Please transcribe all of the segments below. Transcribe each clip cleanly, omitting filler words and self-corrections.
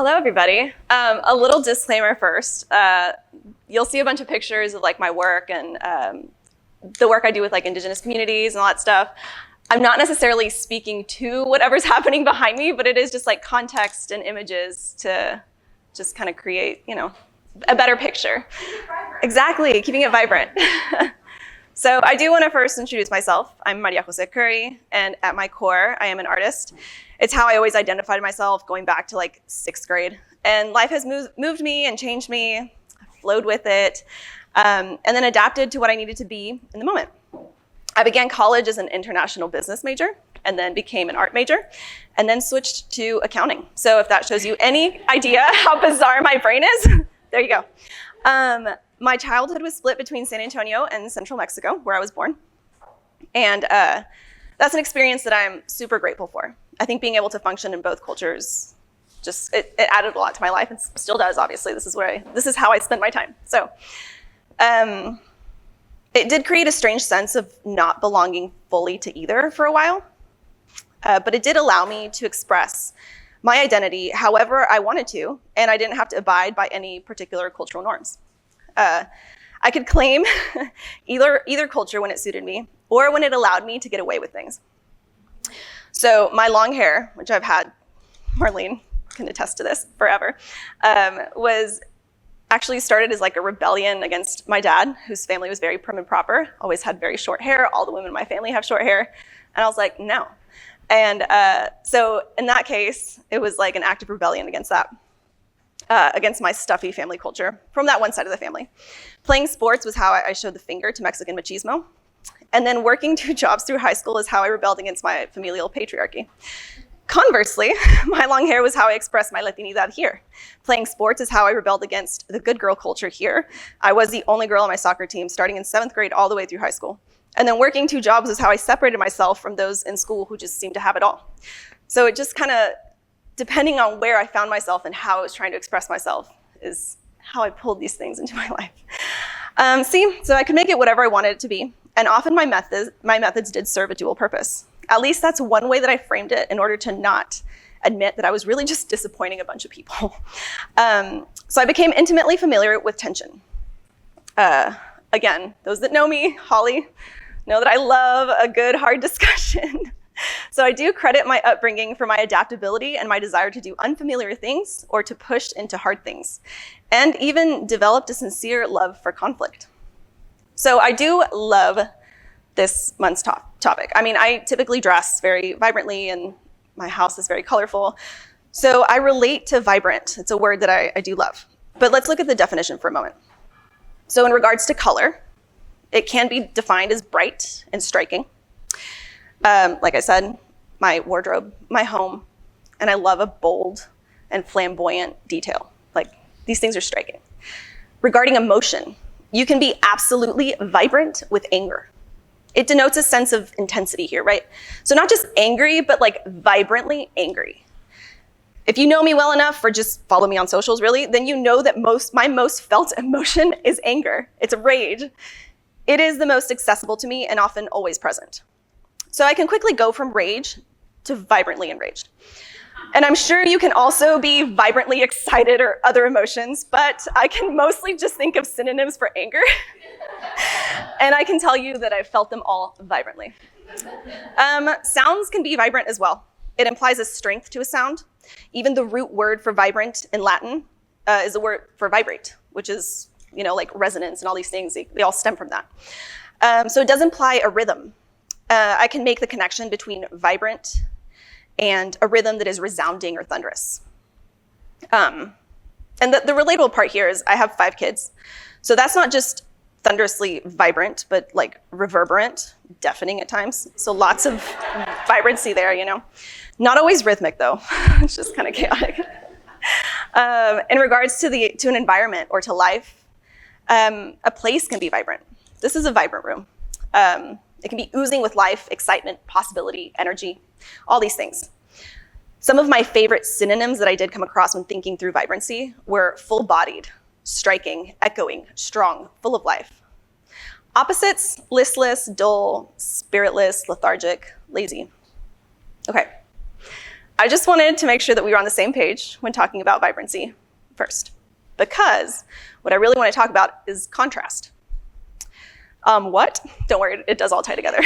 Hello, everybody. A little disclaimer first. You'll see a bunch of pictures of like my work and the work I do with like Indigenous communities and all that stuff. I'm not necessarily speaking to whatever's happening behind me, but it is just like context and images to just kind of create, you know, a better picture. Exactly, keeping it vibrant. So I do want to first introduce myself. I'm Maria Jose Currie, and at my core, I am an artist. It's how I always identified myself going back to like 6th grade. And life has moved me and changed me, flowed with it, and then adapted to what I needed to be in the moment. I began college as an international business major, and then became an art major, and then switched to accounting. So if that shows you any idea how bizarre my brain is, there you go. My childhood was split between San Antonio and central Mexico, where I was born. And that's an experience that I'm super grateful for. I think being able to function in both cultures, just it added a lot to my life, and still does, obviously. This is how I spend my time. So it did create a strange sense of not belonging fully to either for a while. But it did allow me to express my identity however I wanted to, and I didn't have to abide by any particular cultural norms. I could claim either culture when it suited me, or when it allowed me to get away with things. So my long hair, which I've had, Marlene can attest to this, forever, was actually started as like a rebellion against my dad, whose family was very prim and proper, always had very short hair. All the women in my family have short hair. And I was like, no. And so in that case, it was like an act of rebellion against that. Against my stuffy family culture from that one side of the family. Playing sports was how I showed the finger to Mexican machismo. And then working 2 jobs through high school is how I rebelled against my familial patriarchy. Conversely, my long hair was how I expressed my Latinidad here. Playing sports is how I rebelled against the good girl culture here. I was the only girl on my soccer team starting in 7th grade all the way through high school. And then working 2 jobs is how I separated myself from those in school who just seemed to have it all. So it just kind of, depending on where I found myself and how I was trying to express myself, is how I pulled these things into my life. So I could make it whatever I wanted it to be. And often my methods did serve a dual purpose. At least that's one way that I framed it in order to not admit that I was really just disappointing a bunch of people. So I became intimately familiar with tension. Again, those that know me, Holly, know that I love a good, hard discussion. So I do credit my upbringing for my adaptability and my desire to do unfamiliar things or to push into hard things, and even developed a sincere love for conflict. So I do love this month's topic. I mean, I typically dress very vibrantly and my house is very colorful. So I relate to vibrant. It's a word that I do love. But let's look at the definition for a moment. So in regards to color, it can be defined as bright and striking. Like I said, my wardrobe, my home, and I love a bold and flamboyant detail. Like, these things are striking. Regarding emotion, you can be absolutely vibrant with anger. It denotes a sense of intensity here, right? So not just angry, but like vibrantly angry. If you know me well enough, or just follow me on socials really, then you know that my most felt emotion is anger. It's rage. It is the most accessible to me and often always present. So I can quickly go from rage to vibrantly enraged. And I'm sure you can also be vibrantly excited or other emotions, but I can mostly just think of synonyms for anger. And I can tell you that I've felt them all vibrantly. Sounds can be vibrant as well. It implies a strength to a sound. Even the root word for vibrant in Latin is the word for vibrate, which is, you know, like resonance and all these things. They all stem from that. So it does imply a rhythm. I can make the connection between vibrant and a rhythm that is resounding or thunderous. And the relatable part here is I have 5 kids. So that's not just thunderously vibrant, but like reverberant, deafening at times. So lots of vibrancy there, you know. Not always rhythmic though. It's just kind of chaotic. In regards to an environment or to life, a place can be vibrant. This is a vibrant room. It can be oozing with life, excitement, possibility, energy, all these things. Some of my favorite synonyms that I did come across when thinking through vibrancy were full-bodied, striking, echoing, strong, full of life. Opposites, listless, dull, spiritless, lethargic, lazy. Okay. I just wanted to make sure that we were on the same page when talking about vibrancy first, because what I really want to talk about is contrast. What? Don't worry, it does all tie together.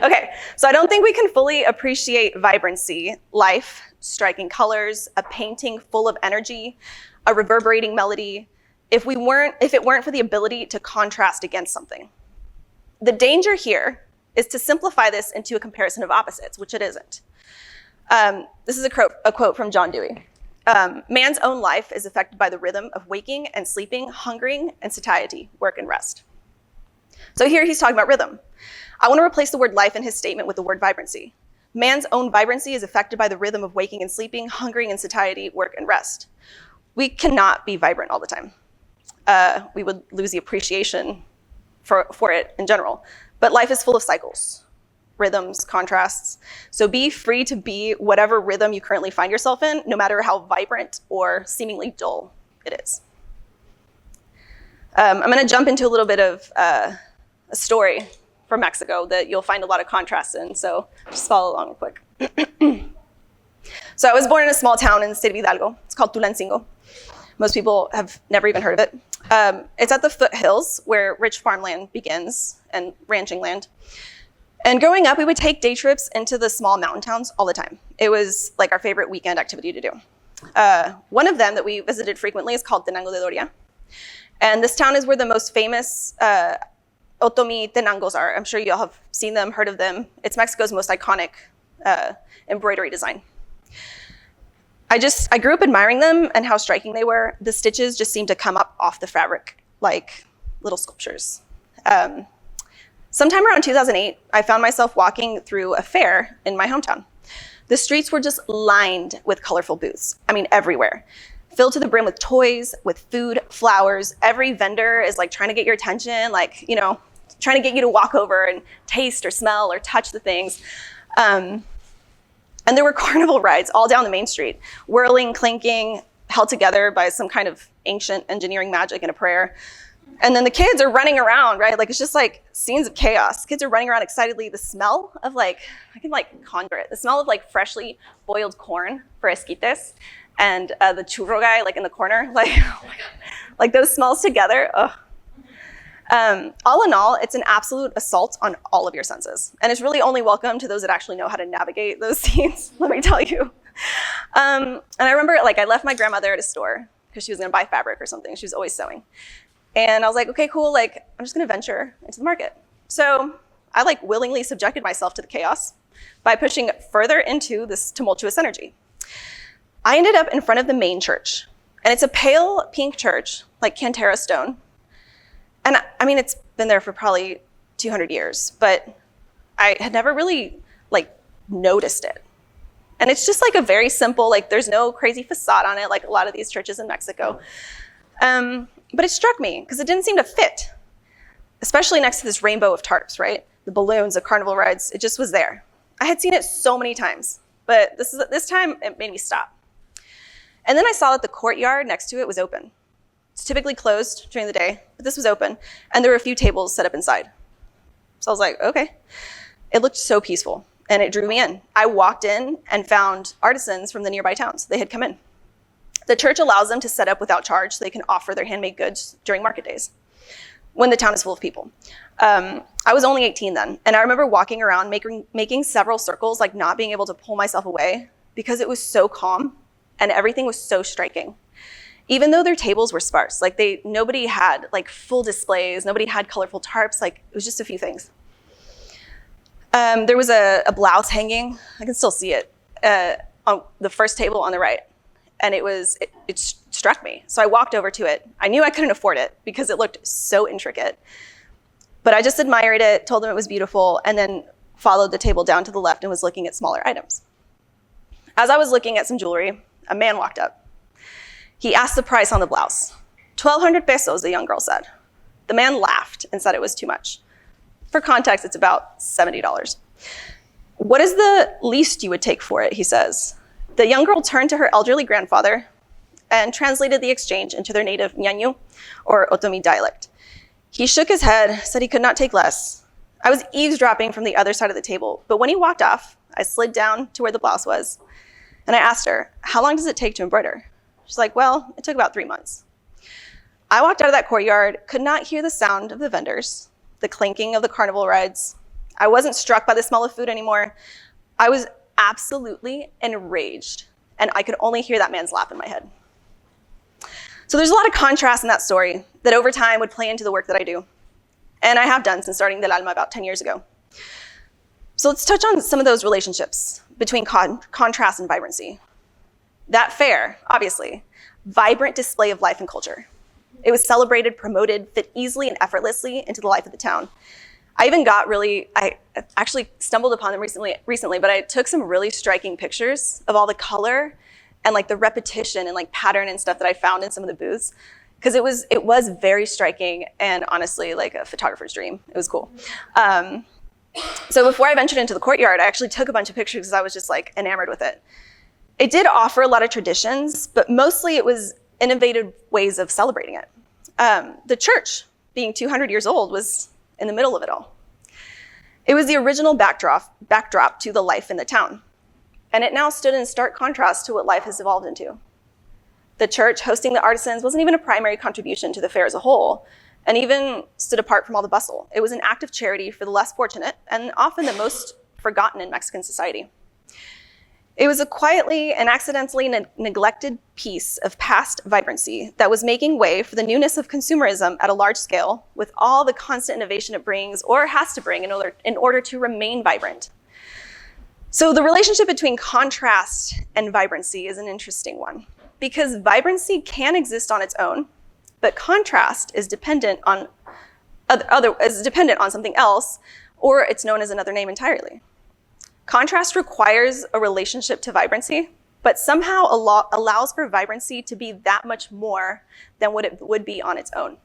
Okay, so I don't think we can fully appreciate vibrancy, life, striking colors, a painting full of energy, a reverberating melody, if it weren't for the ability to contrast against something. The danger here is to simplify this into a comparison of opposites, which it isn't. This is a quote from John Dewey. Man's own life is affected by the rhythm of waking and sleeping, hungering and satiety, work and rest. So here he's talking about rhythm. I want to replace the word life in his statement with the word vibrancy. Man's own vibrancy is affected by the rhythm of waking and sleeping, hungering and satiety, work and rest. We cannot be vibrant all the time. We would lose the appreciation for it in general. But life is full of cycles, rhythms, contrasts. So be free to be whatever rhythm you currently find yourself in, no matter how vibrant or seemingly dull it is. I'm going to jump into a little bit of a story from Mexico that you'll find a lot of contrast in, so just follow along real quick. So I was born in a small town in the state of Hidalgo. It's called Tulancingo. Most people have never even heard of it. It's at the foothills where rich farmland begins and ranching land. And growing up, we would take day trips into the small mountain towns all the time. It was like our favorite weekend activity to do. One of them that we visited frequently is called Tenango de Doria. And this town is where the most famous Otomi Tenangos are. I'm sure you all have seen them, heard of them. It's Mexico's most iconic embroidery design. I grew up admiring them and how striking they were. The stitches just seemed to come up off the fabric like little sculptures. Sometime around 2008, I found myself walking through a fair in my hometown. The streets were just lined with colorful booths. I mean, everywhere. Filled to the brim with toys, with food, flowers. Every vendor is like trying to get your attention, like, you know, trying to get you to walk over and taste or smell or touch the things. And there were carnival rides all down the main street, whirling, clinking, held together by some kind of ancient engineering magic and a prayer. And then the kids are running around, right? Like, it's just like scenes of chaos. Kids are running around excitedly. The smell of I can conjure it. The smell of freshly boiled corn for esquites and the churro guy in the corner, oh my God. Like those smells together, ugh. All in all, it's an absolute assault on all of your senses. And it's really only welcome to those that actually know how to navigate those scenes, let me tell you. And I remember I left my grandmother at a store because she was gonna buy fabric or something. She was always sewing. And I was like, okay, cool, I'm just gonna venture into the market. So I willingly subjected myself to the chaos by pushing further into this tumultuous energy. I ended up in front of the main church. And it's a pale pink church, like Cantera stone. And I mean, it's been there for probably 200 years, but I had never really noticed it. And it's just a very simple, there's no crazy facade on it, like a lot of these churches in Mexico. But it struck me because it didn't seem to fit, especially next to this rainbow of tarps, right? The balloons, the carnival rides, it just was there. I had seen it so many times, but this time it made me stop. And then I saw that the courtyard next to it was open. It's typically closed during the day, but this was open, and there were a few tables set up inside. So I was like, okay. It looked so peaceful, and it drew me in. I walked in and found artisans from the nearby towns. They had come in. The church allows them to set up without charge so they can offer their handmade goods during market days when the town is full of people. I was only 18 then, and I remember walking around making several circles, not being able to pull myself away because it was so calm and everything was so striking. Even though their tables were sparse, nobody had full displays, nobody had colorful tarps, it was just a few things. There was a blouse hanging, I can still see it, on the first table on the right. And it struck me. So I walked over to it. I knew I couldn't afford it because it looked so intricate. But I just admired it, told them it was beautiful, and then followed the table down to the left and was looking at smaller items. As I was looking at some jewelry, a man walked up. He asked the price on the blouse. 1,200 pesos, the young girl said. The man laughed and said it was too much. For context, it's about $70. What is the least you would take for it, he says. The young girl turned to her elderly grandfather and translated the exchange into their native Ñañu, or Otomi dialect. He shook his head, said he could not take less. I was eavesdropping from the other side of the table, but when he walked off, I slid down to where the blouse was, And I asked her, how long does it take to embroider? She's like, well, it took about 3 months. I walked out of that courtyard, could not hear the sound of the vendors, the clanking of the carnival rides. I wasn't struck by the smell of food anymore. I was absolutely enraged, and I could only hear that man's laugh in my head. So there's a lot of contrast in that story that over time would play into the work that I do. And I have done since starting Del Alma about 10 years ago. So let's touch on some of those relationships between contrast and vibrancy. That fair, obviously, vibrant display of life and culture. It was celebrated, promoted, fit easily and effortlessly into the life of the town. I actually stumbled upon them recently, but I took some really striking pictures of all the color and like the repetition and like pattern and stuff that I found in some of the booths. Because it was very striking and honestly like a photographer's dream. It was cool. So before I ventured into the courtyard, I actually took a bunch of pictures because I was just like enamored with it. It did offer a lot of traditions, but mostly it was innovative ways of celebrating it. The church, being 200 years old, was in the middle of it all. It was the original backdrop to the life in the town. And it now stood in stark contrast to what life has evolved into. The church hosting the artisans wasn't even a primary contribution to the fair as a whole, and even stood apart from all the bustle. It was an act of charity for the less fortunate and often the most forgotten in Mexican society. It was a quietly and accidentally neglected piece of past vibrancy that was making way for the newness of consumerism at a large scale with all the constant innovation it brings or has to bring in order to remain vibrant. So the relationship between contrast and vibrancy is an interesting one, because vibrancy can exist on its own, but contrast is dependent on something else, or it's known as another name entirely. Contrast requires a relationship to vibrancy, but somehow allows for vibrancy to be that much more than what it would be on its own.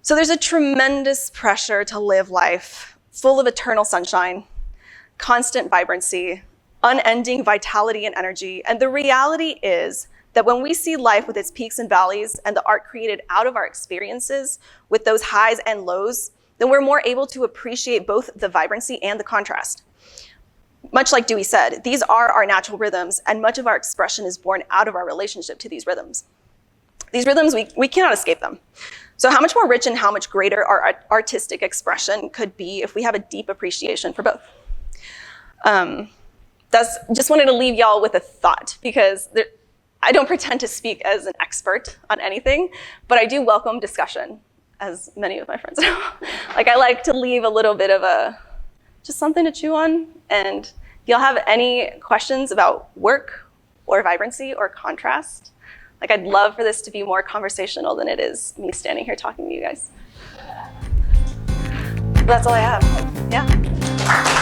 So there's a tremendous pressure to live life full of eternal sunshine, constant vibrancy, unending vitality and energy. And the reality is that when we see life with its peaks and valleys and the art created out of our experiences with those highs and lows, then we're more able to appreciate both the vibrancy and the contrast. Much like Dewey said, these are our natural rhythms, and much of our expression is born out of our relationship to these rhythms. These rhythms, we cannot escape them. So how much more rich and how much greater our artistic expression could be if we have a deep appreciation for both. Just wanted to leave y'all with a thought, because I don't pretend to speak as an expert on anything, but I do welcome discussion, as many of my friends know. Like, I like to leave a little bit of just something to chew on. And if y'all have any questions about work or vibrancy or contrast, like, I'd love for this to be more conversational than it is me standing here talking to you guys. That's all I have. Yeah.